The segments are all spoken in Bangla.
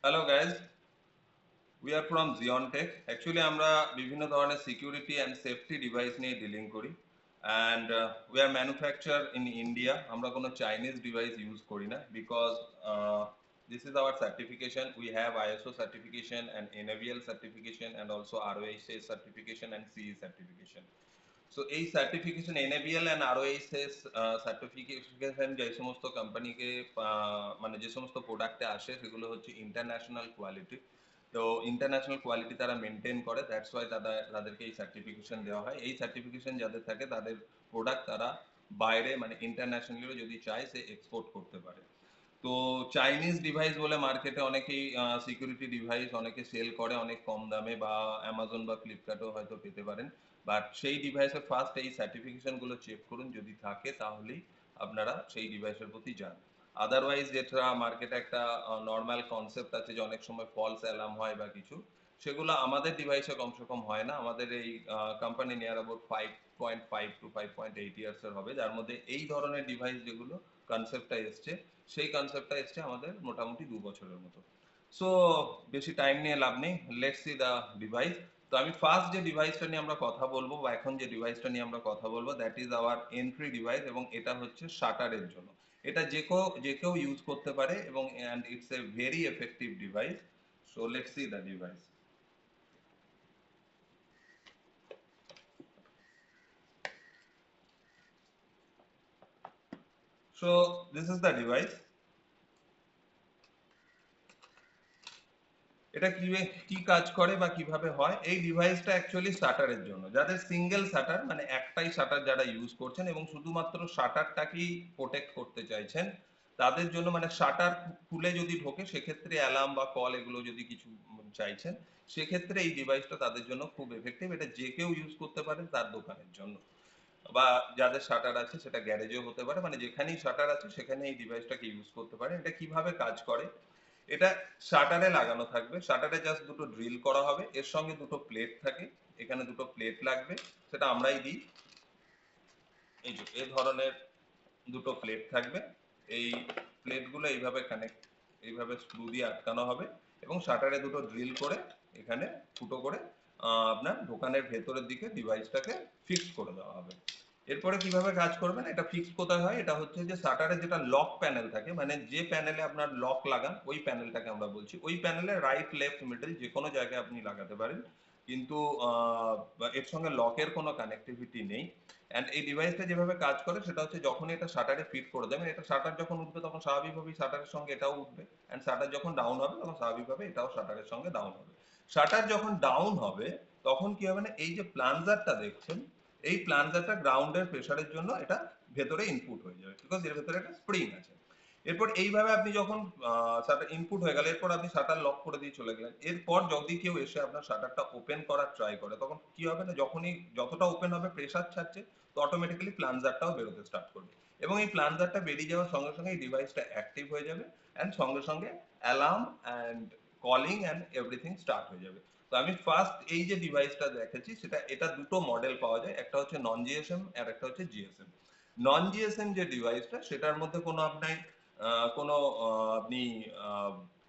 Hello guys, we are from Xeon Tech. Actually আমরা বিভিন্ন ধরনের সিকিউরিটি অ্যান্ড সেফটি ডিভাইস নিয়ে ডিলিং করি and we are manufacturer in India. আমরা কোনো চাইনিজ ডিভাইস ইউজ করি না because this is our certification. We have ISO certification and NABL certification and also ROHS certification and CE certification. So এই সার্টিফিকেশন এনএবিএল এন্ড আরওএইচএস সার্টিফিকেশন যে সমস্ত কোম্পানিকে মানে যে সমস্ত প্রোডাক্টে আসে সেগুলো হচ্ছে ইন্টারন্যাশনাল কোয়ালিটি। তো ইন্টারন্যাশনাল কোয়ালিটি তারা মেনটেন করে, দ্যাটস ওয়াই তাদেরকে এই সার্টিফিকেশন দেওয়া হয়। এই সার্টিফিকেশন যাদের থাকে তাদের প্রোডাক্ট তারা বাইরে মানে ইন্টারন্যাশনালি যদি চায় সে এক্সপোর্ট করতে পারে। তো চাইনিজ ডিভাইস বলে মার্কেটে অনেকেই সিকিউরিটি ডিভাইস অনেকে সেল করে অনেক কম দামে, বা অ্যামাজন বা ফ্লিপকার্টেও হয়তো পেতে পারেন। বাট সেই ডিভাইসের ফার্স্ট এই সার্টিফিকেশন গুলো চেক করুন, যদি থাকে তাহলেই আপনারা সেই ডিভাইসের প্রতি যান। আদারওয়াইজ যেটা মার্কেটে একটা নর্মাল কনসেপ্ট আছে যে অনেক সময় ফলস অ্যালার্ম হয় বা কিছু, সেগুলো আমাদের ডিভাইসে কমসে কম হয় না। আমাদের এই কোম্পানি নিয়ার অ্যাবাউট 5.5 টু 5.8 ইয়ার্সের হবে, যার মধ্যে এই ধরনের ডিভাইস যেগুলো কনসেপ্টটা এসছে সেই কনসেপ্টটা এসছে আমাদের মোটামুটি 2 বছরের মতো। সো বেশি টাইম নিয়ে লাভ নেই, লেটস সি দ্য ডিভাইস। তো আমি ফার্স্ট যে ডিভাইসটা নিয়ে আমরা কথা বলবো বা এখন যে ডিভাইসটা নিয়ে আমরা কথা বলবো that is our entry device, এবং এটা হচ্ছে শাটারের জন্য। এটা যে কেউ ইউজ করতে পারে এবং and it's a very effective device. So let's see the device. So this is the device. এটা কি কাজ করে বা কিভাবে হয়, এই ডিভাইসটা অ্যাকচুয়ালি শাটারের জন্য, যাদের সিঙ্গেল শাটার মানে একটাই শাটার যারা ইউজ করছেন এবং শুধুমাত্র শাটারটাকেই প্রোটেক্ট করতে চাইছেন তাদের জন্য, মানে শাটার খুলে যদি ঢোকে সেক্ষেত্রে অ্যালার্ম বা কল এগুলো যদি কিছু চাইছেন, সেক্ষেত্রে এই ডিভাইসটা তাদের জন্য খুব এফেক্টিভ। এটা যে কেউ ইউজ করতে পারে তার দোকানের জন্য, বা যাদের শাটার আছে সেটা গ্যারেজেও হতে পারে, মানে যেখানেই শাটার আছে সেখানে এই ডিভাইসটাকে ইউজ করতে পারে। এটা কিভাবে কাজ করে, এটা শাটারে লাগানো থাকবে, শাটারে জাস্ট দুটো ড্রিল করা হবে, এর সঙ্গে দুটো প্লেট থাকে, এখানে দুটো প্লেট লাগবে, সেটা আমরাই দিই। এই যে এই ধরনের দুটো প্লেট থাকবে, এই প্লেটগুলো এইভাবে কানেক্ট, এইভাবে স্ক্রু দিয়ে আটকানো হবে এবং শাটারে দুটো ড্রিল করে এখানে ফুটো করে আপনার দোকানের ভেতরের দিকে ডিভাইসটাকে ফিক্স করে দেওয়া হবে। এরপরে কিভাবে কাজ করবেন, এটা ফিক্স কোথায় হয়, এটা হচ্ছে যে শাটারে যেটা লক প্যানেল থাকে, মানে যে প্যানেলে আপনার লক লাগান ওই প্যানেলটাকে আমরা বলছি, ওই প্যানেলে রাইট লেফট মিডল যে কোনো জায়গায় আপনি লাগাতে পারেন, কিন্তু এর সঙ্গে লকের কোনো কানেক্টিভিটি নেই। অ্যান্ড এই ডিভাইসটা যেভাবে কাজ করে সেটা হচ্ছে যখন এটা শাটারে ফিট করে দেবেন, এটা শাটার যখন উঠবে তখন স্বাভাবিকভাবেই শাটারের সঙ্গে এটাও উঠবে, অ্যান্ড শাটার যখন ডাউন হবে তখন স্বাভাবিকভাবে এটাও শাটারের সঙ্গে ডাউন হবে। শাটার যখন ডাউন হবে তখন কি হবে না, এই যে প্লানজারটা দেখছেন, এই প্লানজারটা গ্রাউন্ডের প্রেসারের জন্য এটা ভেতরে ইনপুট হয়ে যাবে, বিকজ এর ভেতরে একটা স্প্রিং আছে। এরপর এইভাবে আপনি যখন শাটার ইনপুট হয়ে গেল, এরপর আপনি শাটার লক করে দিয়ে চলে গেলেন। এরপর যদি কেউ এসে আপনার শাটারটা ওপেন করার ট্রাই করে তখন কি হবে না, যখনই যতটা ওপেন হবে প্রেসার ছাড়ছে, তো অটোমেটিক্যালি প্লানজারটাও বেরোতে স্টার্ট করবে, এবং এই প্লানজারটা বেরিয়ে যাওয়ার সঙ্গে সঙ্গে এই ডিভাইসটা অ্যাক্টিভ হয়ে যাবে অ্যান্ড সঙ্গে সঙ্গে alarm and calling and everything start হয়ে যাবে। তো আমি ফার্স্ট এই যে ডিভাইসটা দেখেছি এটা দুটো মডেল পাওয়া যায়, একটা হচ্ছে নন জিএসএম আর একটা হচ্ছে জিএসএম। নন জিএসএম যে ডিভাইসটা সেটার মধ্যে কোনো আপনার কোনো আপনি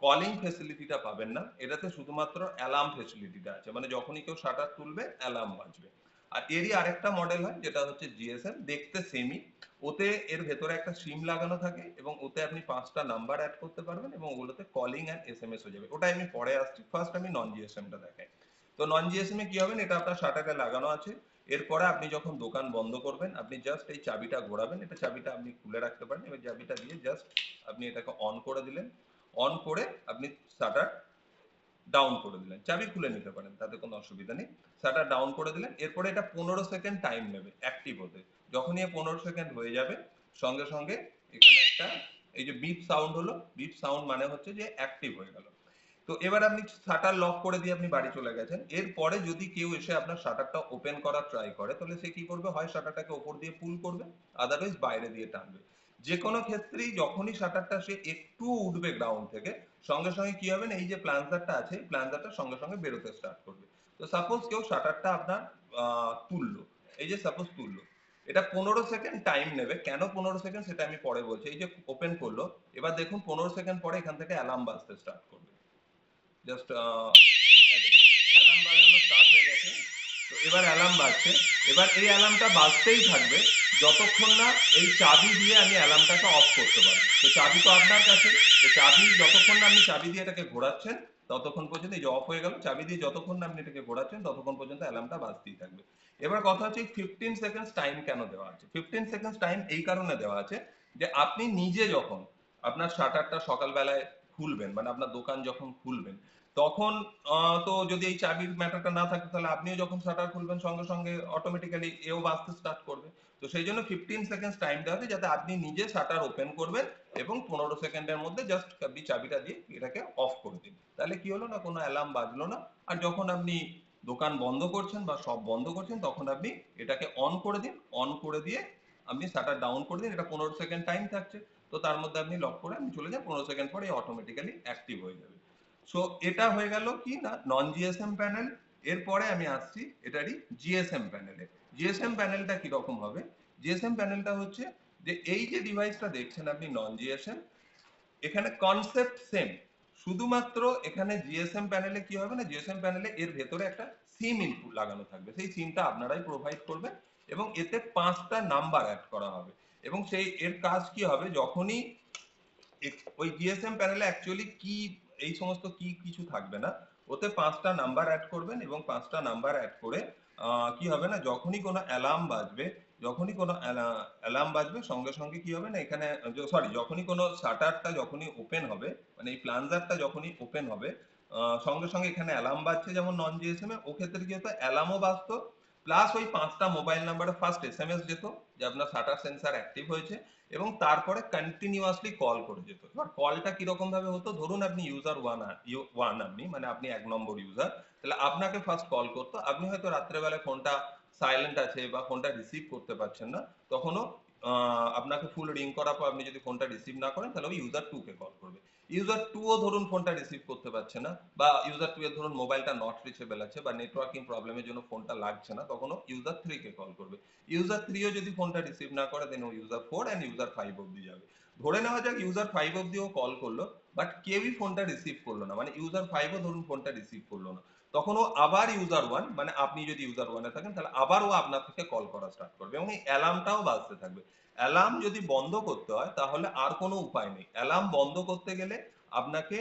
কলিং ফেসিলিটিটা পাবেন না, এটাতে শুধুমাত্র অ্যালার্ম ফেসিলিটিটা আছে, মানে যখনই কেউ শাটার তুলবে অ্যালার্ম বাজবে। আর এরই আরেকটা মডেল হয় যেটা হচ্ছে জিএসএম, দেখতে সেমই, ওতে এর ভেতরে একটা সিম লাগানো থাকে এবং ওতে আপনি 5টা নাম্বার অ্যাড করতে পারবেন এবং ওগুলোতে কলিং অ্যান্ড এসএমএস হয়ে যাবে। ওটা আমি পরে আসছি, ফার্স্ট আমি নন জিএসএমটা দেখাই। তো নন জিএসএম এ কি হবে, এটা আপনার শাটারে লাগানো আছে। এরপরে আপনি যখন দোকান বন্ধ করবেন আপনি জাস্ট এই চাবিটা ঘোরাবেন, এটা চাবিটা আপনি খুলে রাখতে পারেন, এবার চাবিটা দিয়ে জাস্ট আপনি এটাকে অন করে দিলেন, অন করে আপনি শাটার ডাউন করে দিলেন, চাবি খুলে নিতে পারেন, তাতে কোনো অসুবিধা নেই। শাটার ডাউন করে দিলেন, এরপরে এটা 15 সেকেন্ড টাইম নেবে অ্যাক্টিভ হতে। যখনই 15 সেকেন্ড হয়ে যাবে সঙ্গে সঙ্গে এখানে একটা এই যে বিপ সাউন্ড হলো, বিপ সাউন্ড মানে হচ্ছে যে অ্যাক্টিভ হয়ে গেল। তো এবার আপনি শাটার লক করে দিয়ে আপনি বাড়ি চলে গেছেন, এরপরে যদি কেউ এসে আপনার শাটারটা ওপেন করার ট্রাই করে তাহলে সে কি করবে, হয় শাটারটাকে ওপর দিয়ে পুল করবে, আদারওয়াইজ বাইরে দিয়ে টানবে। যে কোনো ক্ষেত্রেই যখনই শাটারটা সে একটু উঠবে গ্রাউন্ড থেকে, সঙ্গে সঙ্গে কি হবে না, এই যে প্লানজারটা আছে প্লানজারটা সঙ্গে সঙ্গে বেরোতে স্টার্ট করবে। তো সাপোজ কেউ শাটারটা আপনার তুললো, এই যে সাপোজ তুললো, এটা 15 সেকেন্ড টাইম নেবে, কেন 15 সেকেন্ড সেটা আমি পরে বলছি। এই যে ওপেন করলো, এবার দেখুন 15 সেকেন্ড পরে এখান থেকে অ্যালার্ম বাজতে স্টার্ট করবে। জাস্ট অ্যালার্ম বাজানো স্টার্ট হয়ে গেছে। তো এবার অ্যালার্ম বাজছে। এবার এই অ্যালার্মটা বাজতেই থাকবে যতক্ষণ না এই চাবি দিয়ে আমি অ্যালার্মটাকে অফ করতে পারবো। তো চাবি তো আপনার কাছে, তো চাবি যতক্ষণ না আপনি চাবি দিয়ে এটাকে ঘোরাচ্ছেন ততক্ষণ পর্যন্ত, এই যে অফ হয়ে গেল, চাবি দিয়ে যতক্ষণ না আপনি এটাকে ঘোরাচ্ছেন ততক্ষণ পর্যন্ত অ্যালার্মটা বাজতেই থাকবে। এবার কথা হচ্ছে 15 সেকেন্ডস টাইম কেন দেওয়া আছে? 15 সেকেন্ডস টাইম এই কারণে দেওয়া আছে যে আপনি নিজে যখন আপনার শাটারটা সকালবেলায় খুলবেন, মানে আপনার দোকান যখন খুলবেন, তখন তো যদি এই চাবির ম্যাটারটা না থাকে তাহলে আপনিও যখন শাটার খুলবেন সঙ্গে সঙ্গে অটোমেটিক্যালি এও বাজতে স্টার্ট করবে। তো সেই জন্য 15 সেকেন্ডস টাইম দেওয়া আছে যাতে আপনি নিজে শাটার ওপেন করবেন এবং 15 সেকেন্ডের মধ্যে জাস্ট আপনি চাবিটা দিয়ে এটাকে অফ করে দিন। তাহলে কি হলো না, কোনো অ্যালার্ম বাজলো না। আর যখন আপনি দোকান বন্ধ করছেন বা সব বন্ধ করছেন তখন আপনি এটাকে অন করে দিন, অন করে দিয়ে আপনি শাটার ডাউন করে দিন। এটা 15 সেকেন্ড টাইম থাকছে, তো তার মধ্যে আপনি লক করে আপনি চলে যান, 15 সেকেন্ড পরে অটোমেটিক্যালি অ্যাক্টিভ হয়ে যাবে। সো এটা হয়ে গেল কি না নন জিএসএম প্যানেল। এরপরে আমি আসছি এটারই জিএসএম প্যানেলে। জিএসএম প্যানেলটা কিরকম হবে? জিএসএম প্যানেলটা হচ্ছে যে এই যে ডিভাইসটা দেখছেন আপনি নন জিএসএম, এখানে কনসেপ্ট সেম, শুধুমাত্র এখানে জিএসএম প্যানেলে কি হবে না, জিএসএম প্যানেলে এর ভেতরে একটা সিম ইনপুট লাগানো থাকবে, সেই সিমটা আপনারাই প্রোভাইড করবেন এবং এতে 5টা নাম্বার অ্যাড করা হবে। এবং সেই এর কাজ কি হবে, যখনই ওই জিএসএম প্যানেলে অ্যাকচুয়ালি কি এই সমস্ত কি কিছু থাকবে না, ওতে 5টা নাম্বার অ্যাড করবেন এবং 5টা নাম্বার অ্যাড করে কি হবে না, যখনই কোনো অ্যালার্ম বাজবে, যখনই কোনো অ্যালার্ম বাজবে সঙ্গে সঙ্গে কি হবে না, এখানে সরি, যখনই কোনো শাটারটা যখনই ওপেন হবে, মানে এই প্লানজারটা যখনই ওপেন হবে, সঙ্গে সঙ্গে এখানে অ্যালার্ম বাজছে যেমন নন জিএসএম এ, ও ক্ষেত্রে কি হতো, অ্যালার্মও বাজতো প্লাস ওই 5টা মোবাইল নাম্বারে ফার্স্ট এসএমএস যেত যে আপনার শাটার সেন্সার অ্যাক্টিভ হয়েছে, এবং তারপরে কন্টিনিউয়াসলি কল করে যেত। এবার কলটা কিরকম ভাবে হতো, ধরুন আপনি ইউজার ওয়ান, আপনি মানে আপনি 1 নম্বর ইউজার, তাহলে আপনাকে ফার্স্ট কল করতো, আপনি হয়তো রাত্রেবেলায় ফোনটা সাইলেন্ট আছে বা ফোনটা রিসিভ করতে পারছেন না, তখনও আপনাকে ফুল রিং করার পর আপনি যদি ফোনটা রিসিভ না করেন তাহলে ওই ইউজার টু কে কল করবে। ইউজার টু ও ধরুন ফোনটা রিসিভ করতে পারছে না, বা ইউজার টু এর ধরুন মোবাইলটা নট রিচেবল আছে বা নেটওয়ার্কিং প্রবলেমের জন্য ফোনটা লাগছে না, তখনও ইউজার থ্রি কে কল করবে। ইউজার থ্রিও যদি ফোনটা রিসিভ না করে দেন ও user four and user five অব্দি যাবে। ধরে নেওয়া যাক ইউজার ফাইভ অব্দিও কল করলো, বাট কেউই ফোনটা রিসিভ করলো না, মানে ইউজার ফাইভও ধরুন ফোনটা রিসিভ করলো না, তখন ও আবার ইউজার ওয়ান, মানে আপনি যদি ইউজার ওয়ানে থাকেন তাহলে আবার ও আপনার থেকে কল করা স্টার্ট করবে এবং এই অ্যালার্মটাও বাজতে থাকবে। অ্যালার্ম যদি বন্ধ করতে হয় তাহলে আর কোনো উপায় নেই, অ্যালার্ম বন্ধ করতে গেলে আপনাকে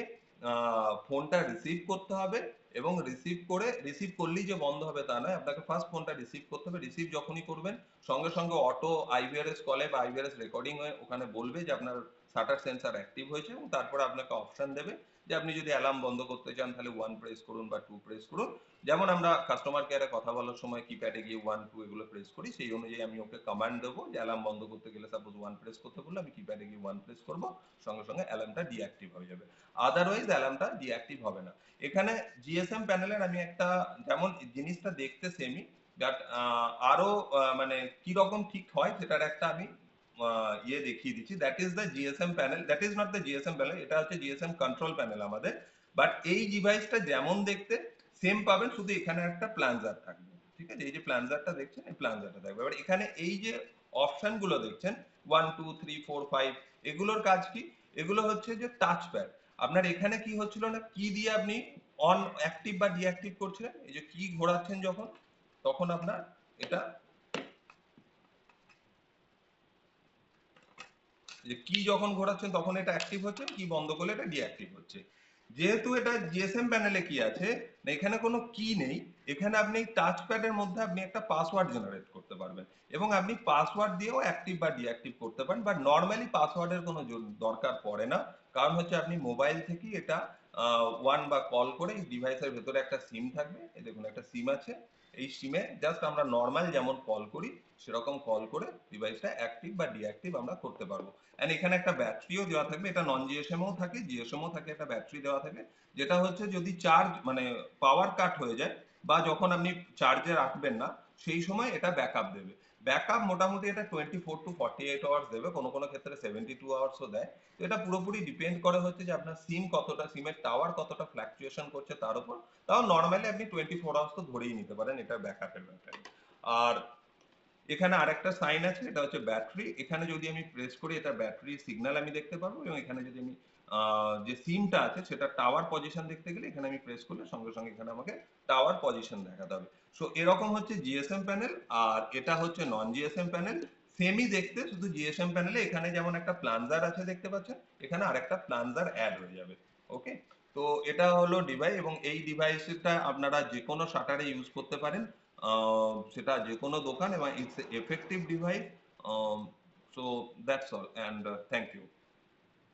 ফোনটা রিসিভ করতে হবে, এবং রিসিভ করলেই যে বন্ধ হবে তা নয়, আপনাকে ফার্স্ট ফোনটা রিসিভ করতে হবে। রিসিভ যখনই করবেন সঙ্গে সঙ্গে অটো আইভিআরএস কলে বা আইভিআরএস রেকর্ডিং হয়ে ওখানে বলবে যে আপনার শাটার সেন্সার অ্যাক্টিভ হয়েছে, এবং তারপরে আপনাকে অপশন দেবে যে আপনি যদি অ্যালার্ম বন্ধ করতে চান তাহলে 1 প্রেস করুন বা 2 প্রেস করুন। যেমন আমরা কাস্টমার কেয়ারে কথা বলার সময় কিপ্যাডে গিয়ে 1 2 এগুলো প্রেস করি, সেই অনুযায়ী আমি ওকে কমান্ড দেবো যে অ্যালার্ম বন্ধ করতে গেলে সাপোজ 1 প্রেস করতে বললে আমি কিপ্যাডে গিয়ে 1 প্রেস করবো, সঙ্গে সঙ্গে অ্যালার্মটা ডিঅ্যাক্টিভ হয়ে যাবে। আদারওয়াইজ অ্যালার্মটা ডিঅ্যাক্টিভ হবে না। এখানে জিএসএম প্যানেলের আমি একটা, যেমন জিনিসটা দেখতে সেমই, বাট আরো মানে কি রকম ঠিক হয় সেটার একটা আমি ইয়ে দেখিয়ে দিচ্ছি। That is the GSM panel, that is not the GSM panel, এটা হচ্ছে জিএসএম কন্ট্রোল প্যানেল আমাদের। বাট এই ডিভাইসটা যেমন দেখতে সেম পাবেন, শুধু এখানে একটা প্ল্যানজার থাকবে, ঠিক আছে, এই যে প্ল্যানজারটা দেখছেন এই প্ল্যানজারটা থাকবে। এবার এখানে এই যে অপশন গুলো দেখছেন 1 2 3 4 5, এগুলোর কাজ কি, এগুলো হচ্ছে যে টাচ প্যাড। আপনার এখানে কি হচ্ছিল না, কি দিয়ে আপনি অন অ্যাক্টিভ বা ডিঅ্যাক্টিভ করছিলেন, এই যে কি ঘোরাচ্ছেন যখন, তখন আপনার এটা, যে কি যখন ঘোরাচ্ছেন তখন এটা অ্যাক্টিভ হচ্ছে, কি বন্ধ করলে এটা ডিঅ্যাক্টিভ হচ্ছে। যেহেতু এটা জিএসএম প্যানেলে কি আছে না, এখানে কোনো কি নেই, এখানে আপনি টাচ প্যাডের মধ্যে আপনি একটা পাসওয়ার্ড জেনারেট করতে পারবেন এবং আপনি পাসওয়ার্ড দিয়েও অ্যাক্টিভ বা ডিঅ্যাক্টিভ করতে পারেন, বাট নর্মালি পাসওয়ার্ডের কোনো দরকার পড়ে না। কারণ হচ্ছে আপনি মোবাইল থেকেই এটা ওয়ান বা কল করে এই ডিভাইসের ভেতরে একটা সিম থাকবে, এই দেখুন একটা সিম আছে, এই সিমে জাস্ট আমরা নর্মাল যেমন কল করি সেরকম কল করে ডিভাইসটা অ্যাক্টিভ বা ডিঅ্যাক্টিভ আমরা করতে পারবো। এন্ড এখানে একটা ব্যাটারিও দেওয়া থাকবে, এটা নন জিএসএমও থাকে, জিএসএমও থাকে, একটা ব্যাটারি দেওয়া থাকে, যেটা হচ্ছে যদি চার্জ মানে পাওয়ার কাট হয়ে যায় বা যখন আপনি চার্জে রাখবেন না সেই সময় এটা ব্যাকআপ দেবে। ব্যাকআপ মোটামুটি এটা 24 to 48 আওয়ার্স দেবে, কোনো কোনো ক্ষেত্রে 72 আওয়ার্সও দেয়। তো এটা পুরোপুরি ডিপেন্ড করে হচ্ছে যে আপনার সিম কতটা, সিমের টাওয়ার কতটা ফ্ল্যাকচুয়েশন করছে তার উপর। তাও নর্মালি আপনি 24 আওয়ার্স তো ধরেই নিতে পারেন এটা ব্যাকআপের ব্যাপারে। আর এখানে আরেকটা সাইন আছে, এটা হচ্ছে ব্যাটারি, এখানে যদি আমি প্রেস করি এটা ব্যাটারি সিগন্যাল আমি দেখতে পারবো, এবং এখানে যদি আমি যে সিমটা আছে সেটা টাওয়ার পজিশন দেখতে গেলে এখানে আমি প্রেস করলে সঙ্গে সঙ্গে এখানে আমাকে টাওয়ার পজিশন দেখাতে হবে। সো এরকম হচ্ছে জিএসএম প্যানেল, আর এটা হচ্ছে নন জিএসএম প্যানেল। সেমই দেখতে, শুধু জিএসএম প্যানেলে এখানে যেমন একটা প্লানজার আছে দেখতে পাচ্ছেন, এখানে আরেকটা প্লানজার অ্যাড হয়ে যাবে। ওকে, তো এটা হলো ডিভাইস, এবং এই ডিভাইসটা আপনারা যে কোনো শাটারে ইউজ করতে পারেন, সেটা যে কোনো দোকান, এবং it's effective device. So that's all, and thank you.